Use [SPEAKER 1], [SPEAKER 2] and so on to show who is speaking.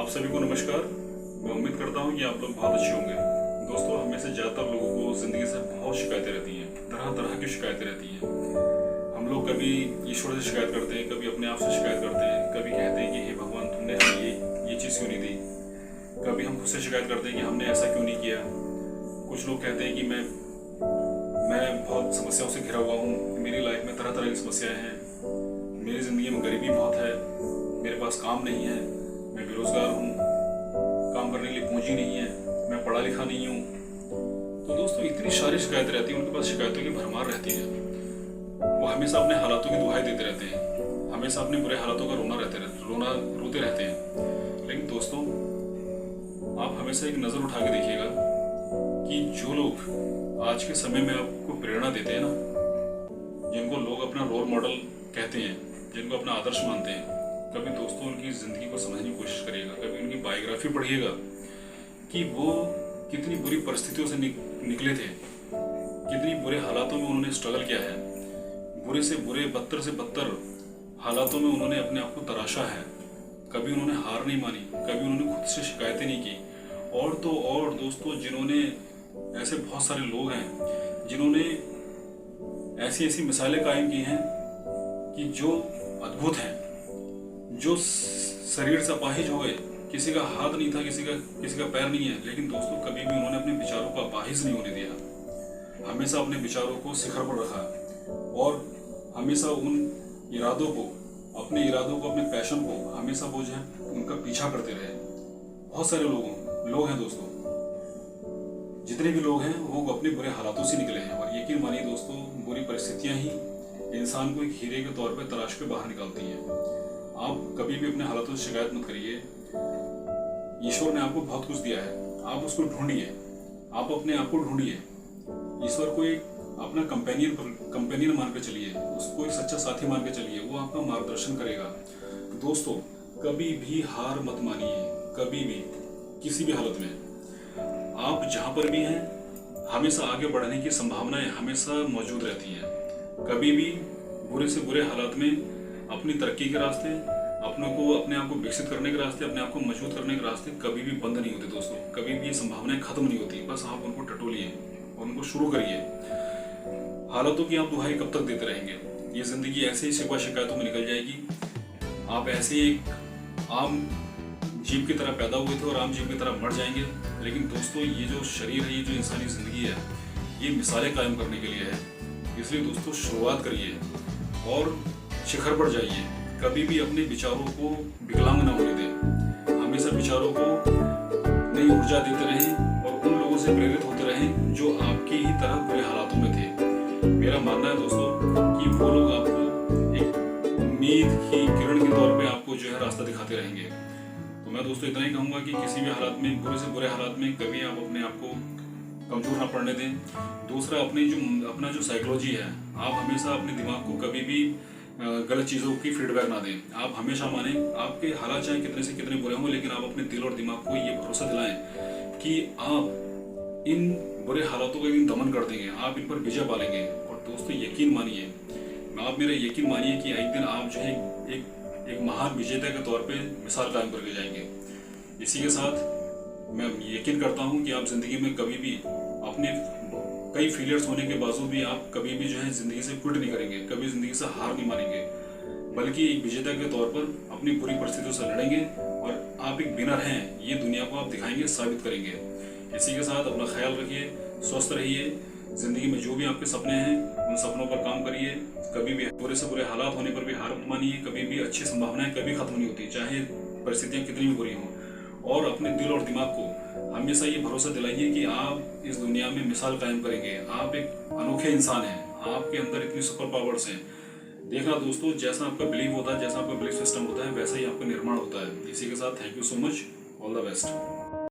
[SPEAKER 1] आप सभी को नमस्कार। मैं उम्मीद करता हूँ कि आप लोग बहुत अच्छे होंगे। दोस्तों, हमें से ज़्यादातर लोगों को ज़िंदगी से बहुत शिकायतें रहती हैं, तरह तरह की शिकायतें रहती हैं। हम लोग कभी ईश्वर से शिकायत करते हैं, कभी अपने आप से शिकायत करते हैं, कभी कहते हैं कि हे भगवान, तुमने हमें ये चीज़ क्यों नहीं दी। कभी हम खुद से शिकायत करते हैं कि हमने ऐसा क्यों नहीं किया। कुछ लोग कहते हैं कि मैं बहुत समस्याओं से घिरा हुआ हूँ, मेरी लाइफ में तरह तरह की समस्याएं हैं, मेरी ज़िंदगी में गरीबी बहुत है, मेरे पास काम नहीं है, मैं बेरोज़गार हूँ, काम करने के लिए पूंजी नहीं है, मैं पढ़ा लिखा नहीं हूँ। तो दोस्तों, इतनी सारी शिकायतें रहती हैं, उनके पास शिकायतों की भरमार रहती है। वो हमेशा अपने हालातों की दुहाई देते रहते हैं, हमेशा अपने बुरे हालातों का रोते रहते हैं। लेकिन दोस्तों, आप हमेशा एक नज़र उठा के देखिएगा कि जो लोग आज के समय में आपको प्रेरणा देते हैं ना, जिनको लोग अपना रोल मॉडल कहते हैं, जिनको अपना आदर्श मानते हैं, कभी दोस्तों उनकी ज़िंदगी को समझने की कोशिश करिएगा, कभी उनकी बायोग्राफी पढ़िएगा कि वो कितनी बुरी परिस्थितियों से निकले थे, कितनी बुरे हालातों में उन्होंने स्ट्रगल किया है, बुरे से बुरे, बदतर से बदतर हालातों में उन्होंने अपने आप को तराशा है। कभी उन्होंने हार नहीं मानी, कभी उन्होंने खुद से शिकायतें नहीं की। और तो और दोस्तों, जिन्होंने ऐसे बहुत सारे लोग हैं जिन्होंने ऐसी ऐसी मिसालें कायम की हैं कि जो अद्भुत हैं, जो शरीर से अपाहिज हो गए, किसी का हाथ नहीं था, किसी का पैर नहीं है, लेकिन दोस्तों कभी भी उन्होंने अपने विचारों को अपाहिज नहीं होने दिया। हमेशा अपने विचारों को शिखर पर रखा और हमेशा उन इरादों को, अपने पैशन को हमेशा वो जो है उनका पीछा करते रहे। बहुत सारे लोग हैं दोस्तों, जितने भी लोग हैं वो अपने बुरे हालातों से निकले हैं। और यकीन मानिए दोस्तों, बुरी परिस्थितियां ही इंसान को एक हीरे के तौर पर तराश के बाहर निकालती हैं। आप कभी भी अपने हालातों से शिकायत मत करिए। ईश्वर ने आपको बहुत कुछ दिया है, आप उसको ढूंढिए, आप अपने आप को ढूंढिए। ईश्वर को एक अपना कंपेनियन मान के चलिए, उसको एक सच्चा साथी मान के चलिए, वो आपका मार्गदर्शन करेगा। दोस्तों, कभी भी हार मत मानिए, कभी भी, किसी भी हालत में। आप जहाँ पर भी हैं, हमेशा आगे बढ़ने की संभावनाएं हमेशा मौजूद रहती हैं। कभी भी बुरे से बुरे हालात में अपनी तरक्की के रास्ते, अपने आप को विकसित करने के रास्ते, अपने आप को मजबूत करने के रास्ते कभी भी बंद नहीं होते दोस्तों। कभी भी ये संभावनाएं खत्म नहीं होती। बस आप उनको टटोलिए और उनको शुरू करिए। हालातों की आप दुहाई कब तक देते रहेंगे? ये जिंदगी ऐसे ही शिकवा शिकायतों में निकल जाएगी। आप ऐसे ही एक आम जीव की तरह पैदा हुए थे और आम जीव की तरह मर जाएंगे। लेकिन दोस्तों, ये जो शरीर है, ये जो इंसानी जिंदगी है, ये मिसालें कायम करने के लिए है। इसलिए दोस्तों, शुरुआत करिए और शिखर पर जाइए। कभी भी अपने विचारों को विकलांग न होने दें। हमेशा विचारों को नई ऊर्जा देते रहें और उन लोगों से प्रेरित होते रहें जो आपकी ही तरह बुरे हालातों में थे। मेरा मानना है दोस्तों कि वो लोग आपको एक उम्मीद की किरण के तौर पे आपको जो है रास्ता दिखाते रहेंगे। तो मैं दोस्तों इतना ही कहूँगा कि किसी भी हालात में, बुरे से बुरे हालात में कभी आप अपने आप को कमजोर ना पड़ने दें। दूसरा, अपना जो साइकोलॉजी है, आप हमेशा अपने दिमाग को कभी भी गलत चीज़ों की फीडबैक ना दें। आप हमेशा माने आपके हालात चाहे कितने से कितने बुरे हों, लेकिन आप अपने दिल और दिमाग को ये भरोसा दिलाएं कि आप इन बुरे हालातों का एक दिन दमन कर देंगे, आप इन पर विजय पालेंगे। और दोस्तों, यकीन मानिए, आप मेरा यकीन मानिए कि एक दिन आप जो है एक महान विजेता के तौर पे मिसाल कायम करके जाएंगे। इसी के साथ मैं यकीन करता हूँ कि आप जिंदगी में कभी भी अपने कई फेलियर्स होने के बावजूद भी आप कभी भी जो है जिंदगी से क्विट नहीं करेंगे, कभी जिंदगी से हार नहीं मानेंगे, बल्कि एक विजेता के तौर पर अपनी बुरी परिस्थितियों से लड़ेंगे और आप एक विनर हैं, ये दुनिया को आप दिखाएंगे, साबित करेंगे। इसी के साथ अपना ख्याल रखिए, स्वस्थ रहिए। जिंदगी में जो भी आपके सपने हैं, उन सपनों पर काम करिए। कभी भी बुरे से बुरे हालात होने पर भी हार मत मानिए। कभी भी अच्छी संभावनाएं कभी खत्म नहीं होती, चाहे परिस्थितियां कितनी भी बुरी हों। और अपने दिल और दिमाग को हमेशा ये भरोसा दिलाइए कि आप इस दुनिया में मिसाल कायम करेंगे। आप एक अनोखे इंसान हैं, आपके अंदर इतनी सुपर पावर्स हैं। देखना दोस्तों, जैसा आपका बिलीव होता है, जैसा आपका बिलीफ सिस्टम होता है, वैसा ही आपका निर्माण होता है। इसी के साथ thank you so much, all the best.